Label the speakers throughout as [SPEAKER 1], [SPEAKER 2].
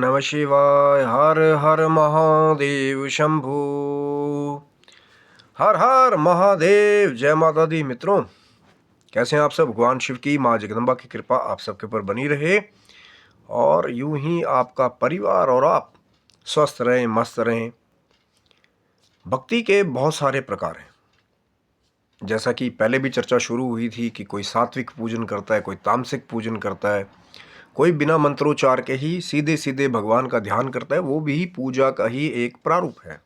[SPEAKER 1] नमः शिवाय। हर हर महादेव शंभू। हर हर महादेव। जय माता दी। मित्रों, कैसे हैं आप सब? भगवान शिव की, माँ जगदम्बा की कृपा आप सबके ऊपर बनी रहे और यूं ही आपका परिवार और आप स्वस्थ रहें, मस्त रहें। भक्ति के बहुत सारे प्रकार हैं। जैसा कि पहले भी चर्चा शुरू हुई थी कि कोई सात्विक पूजन करता है, कोई तामसिक पूजन करता है, कोई बिना मंत्रोच्चार के ही सीधे सीधे भगवान का ध्यान करता है, वो भी पूजा का ही एक प्रारूप है।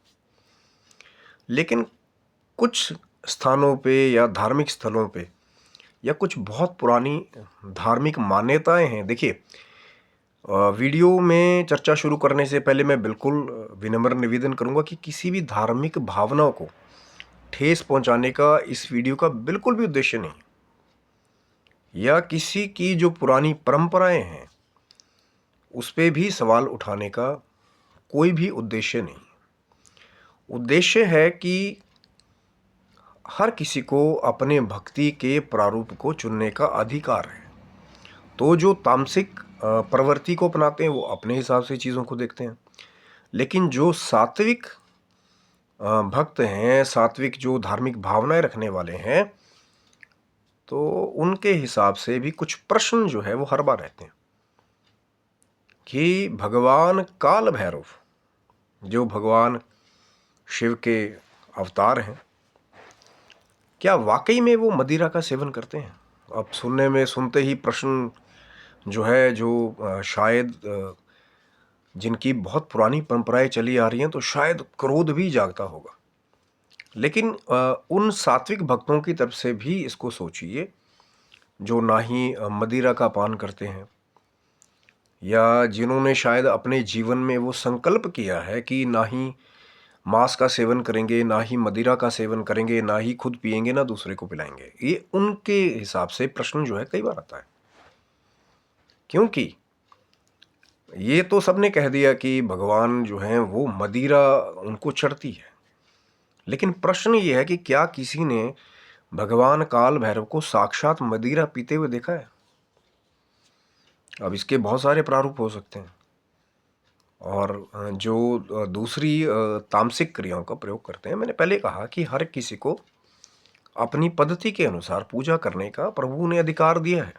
[SPEAKER 1] लेकिन कुछ स्थानों पे या धार्मिक स्थलों पे या कुछ बहुत पुरानी धार्मिक मान्यताएं हैं। देखिए, वीडियो में चर्चा शुरू करने से पहले मैं बिल्कुल विनम्र निवेदन करूंगा कि किसी भी धार्मिक भावनाओं को ठेस पहुंचाने का इस वीडियो का बिल्कुल भी उद्देश्य नहीं, या किसी की जो पुरानी परंपराएं हैं उस पे भी सवाल उठाने का कोई भी उद्देश्य नहीं। उद्देश्य है कि हर किसी को अपने भक्ति के प्रारूप को चुनने का अधिकार है। तो जो तामसिक प्रवृत्ति को अपनाते हैं वो अपने हिसाब से चीज़ों को देखते हैं, लेकिन जो सात्विक भक्त हैं, सात्विक जो धार्मिक भावनाएं रखने वाले हैं, तो उनके हिसाब से भी कुछ प्रश्न जो है वो हर बार रहते हैं कि भगवान काल भैरव, जो भगवान शिव के अवतार हैं, क्या वाकई में वो मदिरा का सेवन करते हैं? अब सुनते ही प्रश्न जो है, जो शायद जिनकी बहुत पुरानी परंपराएं चली आ रही हैं, तो शायद क्रोध भी जागता होगा। लेकिन उन सात्विक भक्तों की तरफ से भी इसको सोचिए जो ना ही मदिरा का पान करते हैं, या जिन्होंने शायद अपने जीवन में वो संकल्प किया है कि ना ही मांस का सेवन करेंगे, ना ही मदिरा का सेवन करेंगे, ना ही खुद पिएंगे, ना दूसरे को पिलाएंगे। ये उनके हिसाब से प्रश्न जो है कई बार आता है, क्योंकि ये तो सबने कह दिया कि भगवान जो हैं वो मदिरा उनको चढ़ती है। लेकिन प्रश्न ये है कि क्या किसी ने भगवान काल भैरव को साक्षात मदिरा पीते हुए देखा है? अब इसके बहुत सारे प्रारूप हो सकते हैं, और जो दूसरी तामसिक क्रियाओं का प्रयोग करते हैं। मैंने पहले कहा कि हर किसी को अपनी पद्धति के अनुसार पूजा करने का प्रभु ने अधिकार दिया है।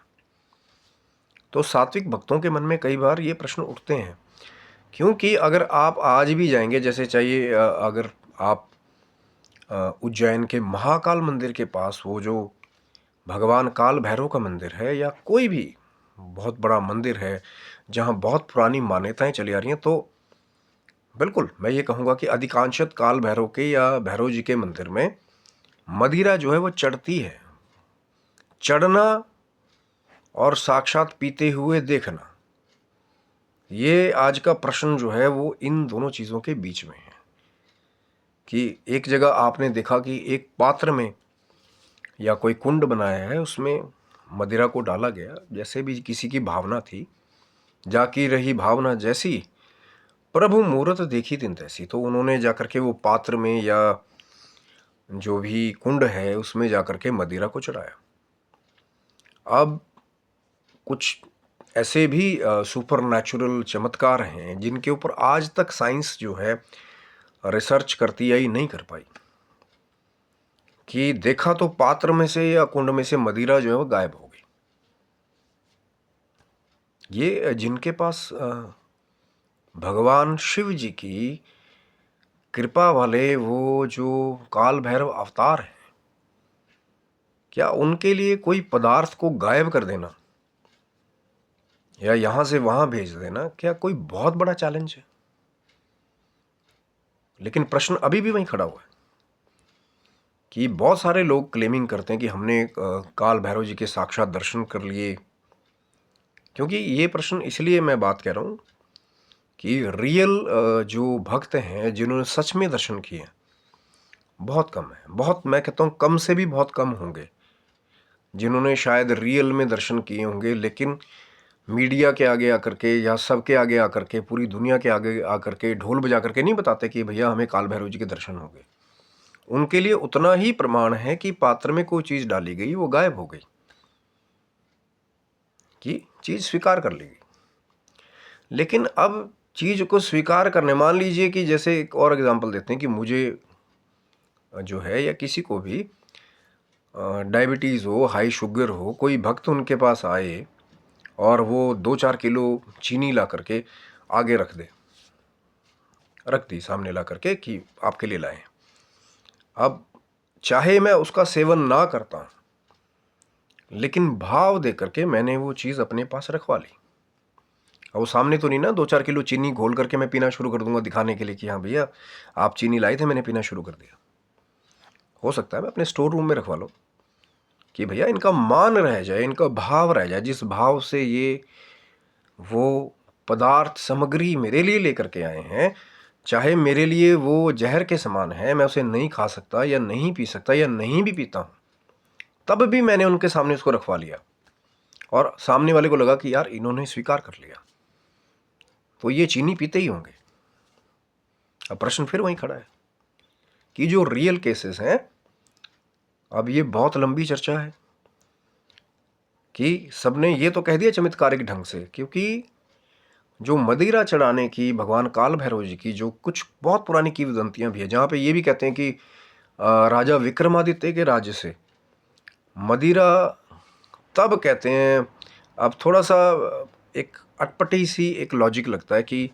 [SPEAKER 1] तो सात्विक भक्तों के मन में कई बार ये प्रश्न उठते हैं, क्योंकि अगर आप आज भी जाएंगे, जैसे चाहिए अगर आप उज्जैन के महाकाल मंदिर के पास वो जो भगवान काल भैरव का मंदिर है, या कोई भी बहुत बड़ा मंदिर है जहाँ बहुत पुरानी मान्यताएं चली आ रही हैं, तो बिल्कुल मैं ये कहूँगा कि अधिकांशत काल भैरव के या भैरव जी के मंदिर में मदिरा जो है वो चढ़ती है। चढ़ना और साक्षात पीते हुए देखना, ये आज का प्रश्न जो है वो इन दोनों चीज़ों के बीच में है। कि एक जगह आपने देखा कि एक पात्र में या कोई कुंड बनाया है, उसमें मदिरा को डाला गया, जैसे भी किसी की भावना थी, जाकी रही भावना जैसी, प्रभु मूरत देखी तिन तैसी। तो उन्होंने जाकर के वो पात्र में या जो भी कुंड है उसमें जाकर के मदिरा को चढ़ाया। अब कुछ ऐसे भी सुपर नेचुरल चमत्कार हैं जिनके ऊपर आज तक साइंस जो है रिसर्च करती आई नहीं कर पाई, कि देखा तो पात्र में से या कुंड में से मदिरा जो है वो गायब हो गई। ये जिनके पास भगवान शिव जी की कृपा वाले वो जो काल भैरव अवतार हैं, क्या उनके लिए कोई पदार्थ को गायब कर देना या यहां से वहां भेज देना क्या कोई बहुत बड़ा चैलेंज है? लेकिन प्रश्न अभी भी वहीं खड़ा हुआ है कि बहुत सारे लोग क्लेमिंग करते हैं कि हमने काल भैरव जी के साक्षात दर्शन कर लिए। क्योंकि ये प्रश्न इसलिए मैं बात कह रहा हूं कि रियल जो भक्त हैं जिन्होंने सच में दर्शन किए हैं बहुत कम है। बहुत, मैं कहता हूं कम से भी बहुत कम होंगे जिन्होंने शायद रियल में दर्शन किए होंगे, लेकिन मीडिया के आगे आकर के या सबके आगे आकर के, पूरी दुनिया के आगे आकर के ढोल बजा करके नहीं बताते कि भैया हमें काल भैरव जी के दर्शन हो गए। उनके लिए उतना ही प्रमाण है कि पात्र में कोई चीज डाली गई, वो गायब हो गई, कि चीज स्वीकार कर ली गई। लेकिन अब चीज़ को स्वीकार करने, मान लीजिए कि जैसे एक और एग्जांपल देते हैं कि मुझे जो है या किसी को भी डायबिटीज़ हो, हाई शुगर हो, कोई भक्त उनके पास आए और वो 2-4 किलो चीनी ला करके आगे रख दी सामने ला करके कि आपके लिए लाए। अब चाहे मैं उसका सेवन ना करता, लेकिन भाव दे करके मैंने वो चीज़ अपने पास रखवा ली। अब वो सामने तो नहीं ना 2-4 किलो चीनी घोल करके मैं पीना शुरू कर दूंगा दिखाने के लिए कि हाँ भैया आप चीनी लाए थे, मैंने पीना शुरू कर दिया। हो सकता है मैं अपने स्टोर रूम में रखवा लूँ कि भैया इनका मान रह जाए, इनका भाव रह जाए, जिस भाव से ये वो पदार्थ सामग्री मेरे लिए लेकर के आए हैं, चाहे मेरे लिए वो जहर के समान है, मैं उसे नहीं खा सकता या नहीं पी सकता या नहीं भी पीता हूं, तब भी मैंने उनके सामने उसको रखवा लिया और सामने वाले को लगा कि यार इन्होंने स्वीकार कर लिया, तो ये चीनी पीते ही होंगे। अब प्रश्न फिर वहीं खड़ा है कि जो रियल केसेस हैं, अब ये बहुत लंबी चर्चा है कि सबने ये तो कह दिया चमत्कारिक ढंग से, क्योंकि जो मदिरा चढ़ाने की भगवान काल भैरव जी की जो कुछ बहुत पुरानी किंवदंतियां भी है, जहाँ पे ये भी कहते हैं कि राजा विक्रमादित्य के राज्य से मदिरा तब कहते हैं, अब थोड़ा सा एक अटपटी सी एक लॉजिक लगता है कि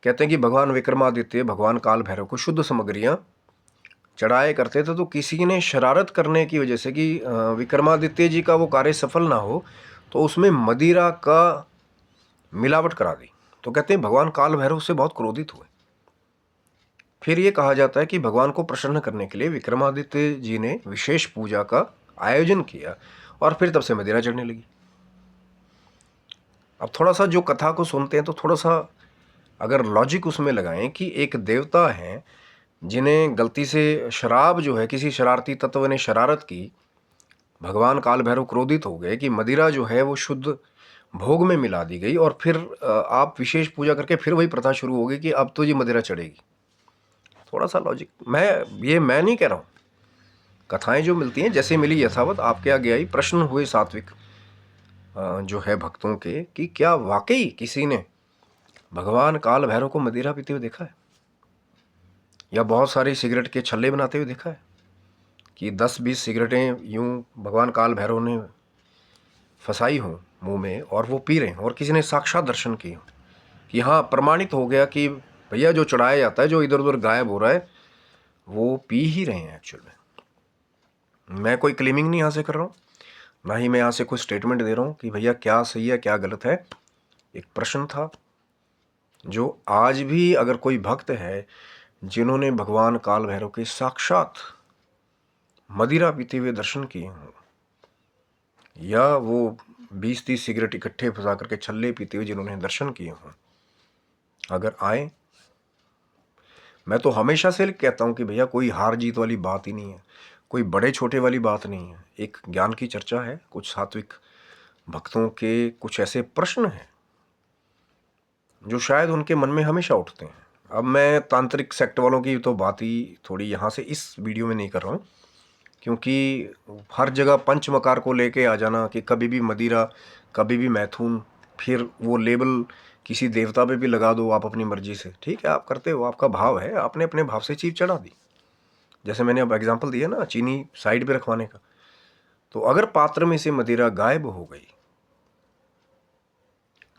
[SPEAKER 1] कहते हैं कि भगवान विक्रमादित्य भगवान काल भैरव को शुद्ध सामग्रियां चढ़ाए करते थे, तो किसी ने शरारत करने की वजह से कि विक्रमादित्य जी का वो कार्य सफल ना हो, तो उसमें मदिरा का मिलावट करा दी। तो कहते हैं भगवान काल भैरव से बहुत क्रोधित हुए। फिर ये कहा जाता है कि भगवान को प्रसन्न करने के लिए विक्रमादित्य जी ने विशेष पूजा का आयोजन किया और फिर तब से मदिरा चढ़ने लगी। अब थोड़ा सा जो कथा को सुनते हैं तो थोड़ा सा अगर लॉजिक उसमें लगाएं कि एक देवता हैं जिन्हें गलती से शराब जो है, किसी शरारती तत्व ने शरारत की, भगवान काल भैरव क्रोधित हो गए कि मदिरा जो है वो शुद्ध भोग में मिला दी गई और फिर आप विशेष पूजा करके फिर वही प्रथा शुरू हो गई कि अब तो ये मदिरा चढ़ेगी। थोड़ा सा लॉजिक, मैं नहीं कह रहा हूँ, कथाएं जो मिलती हैं जैसे मिली यथावत आपके आगे आई। प्रश्न हुए सात्विक जो है भक्तों के कि क्या वाकई किसी ने भगवान काल भैरव को मदिरा पीते हुए देखा है, या बहुत सारी सिगरेट के छल्ले बनाते हुए देखा है कि 10-20 सिगरेटें यूं भगवान काल भैरव ने फंसाई हों मुंह में और वो पी रहे हैं और किसी ने साक्षात दर्शन किए हों कि हाँ प्रमाणित हो गया कि भैया जो चढ़ाया जाता है, जो इधर उधर गायब हो रहा है, वो पी ही रहे हैं एक्चुअल में। मैं कोई क्लेमिंग नहीं यहाँ से कर रहा हूँ, ना ही मैं यहाँ से कोई स्टेटमेंट दे रहा हूँ कि भैया क्या सही है क्या गलत है। एक प्रश्न था जो आज भी अगर कोई भक्त है जिन्होंने भगवान काल भैरव के साक्षात मदिरा पीते हुए दर्शन किए हों, या वो 20-30 सिगरेट इकट्ठे फंसा करके छल्ले पीते हुए जिन्होंने दर्शन किए हों, अगर आए, मैं तो हमेशा से कहता हूं कि भैया कोई हार जीत वाली बात ही नहीं है, कोई बड़े छोटे वाली बात नहीं है। एक ज्ञान की चर्चा है, कुछ सात्विक भक्तों के कुछ ऐसे प्रश्न हैं जो शायद उनके मन में हमेशा उठते हैं। अब मैं तांत्रिक सेक्ट वालों की तो बात ही थोड़ी यहाँ से इस वीडियो में नहीं कर रहा हूँ, क्योंकि हर जगह पंचमकार को लेके आ जाना कि कभी भी मदिरा कभी भी मैथुन, फिर वो लेबल किसी देवता पे भी लगा दो आप अपनी मर्जी से, ठीक है आप करते हो, आपका भाव है, आपने अपने भाव से चीज़ चढ़ा दी। जैसे मैंने अब एग्जांपल दिया ना चीनी साइड पे रखवाने का, तो अगर पात्र में से मदिरा गायब हो गई,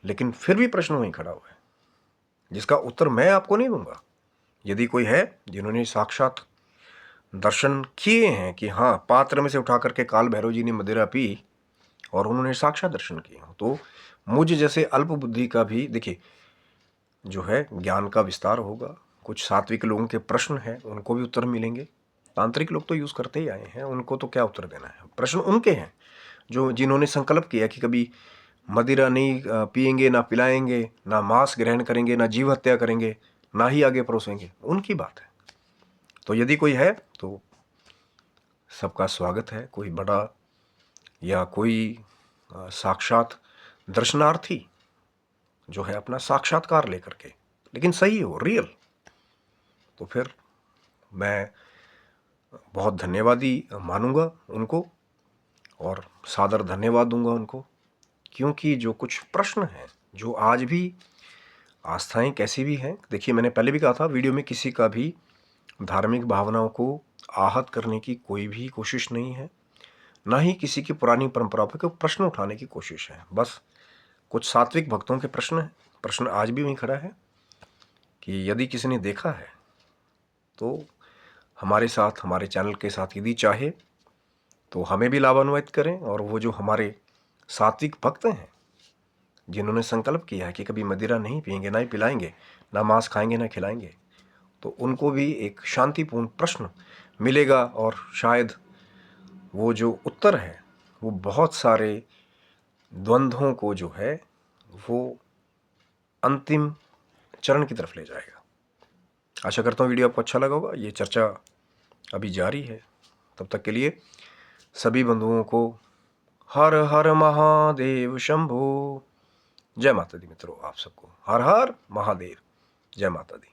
[SPEAKER 1] लेकिन फिर भी प्रश्न वहीं खड़ा हुआ है जिसका उत्तर मैं आपको नहीं दूंगा। यदि कोई है जिन्होंने साक्षात दर्शन किए हैं कि हाँ पात्र में से उठा करके काल भैरव जी ने मदिरा पी और उन्होंने साक्षात दर्शन किए हों, तो मुझ जैसे अल्प बुद्धि का भी देखिए जो है ज्ञान का विस्तार होगा। कुछ सात्विक लोगों के प्रश्न हैं उनको भी उत्तर मिलेंगे, तांत्रिक लोग तो यूज़ करते ही आए हैं, उनको तो क्या उत्तर देना है। प्रश्न उनके हैं जो जिन्होंने संकल्प किया कि कभी मदिरा नहीं पिएंगे, ना पिलाएंगे, ना मांस ग्रहण करेंगे, ना जीव हत्या करेंगे, ना ही आगे परोसेंगे, उनकी बात है। तो यदि कोई है तो सबका स्वागत है, कोई बड़ा या कोई साक्षात दर्शनार्थी जो है अपना साक्षात्कार लेकर के, लेकिन सही हो रियल, तो फिर मैं बहुत धन्यवादी मानूंगा उनको और सादर धन्यवाद दूंगा उनको, क्योंकि जो कुछ प्रश्न हैं जो आज भी आस्थाएं कैसी भी हैं, देखिए मैंने पहले भी कहा था वीडियो में, किसी का भी धार्मिक भावनाओं को आहत करने की कोई भी कोशिश नहीं है, ना ही किसी की पुरानी परंपराओं पर कोई प्रश्न उठाने की कोशिश है। बस कुछ सात्विक भक्तों के प्रश्न है। प्रश्न आज भी वहीं खड़ा है कि यदि किसी ने देखा है तो हमारे साथ, हमारे चैनल के साथ यदि चाहे तो हमें भी लाभान्वित करें, और वो जो हमारे सात्विक भक्त हैं जिन्होंने संकल्प किया है कि कभी मदिरा नहीं पिएंगे, ना ही पिलाएंगे, ना मांस खाएंगे, ना खिलाएंगे, तो उनको भी एक शांतिपूर्ण प्रश्न मिलेगा, और शायद वो जो उत्तर है वो बहुत सारे द्वंद्वों को जो है वो अंतिम चरण की तरफ ले जाएगा। आशा करता हूँ वीडियो आपको अच्छा लगा होगा। ये चर्चा अभी जारी है। तब तक के लिए सभी बंधुओं को हर हर महादेव शंभो। जय माता दी मित्रों, आप सबको हर हर महादेव। जय माता दी।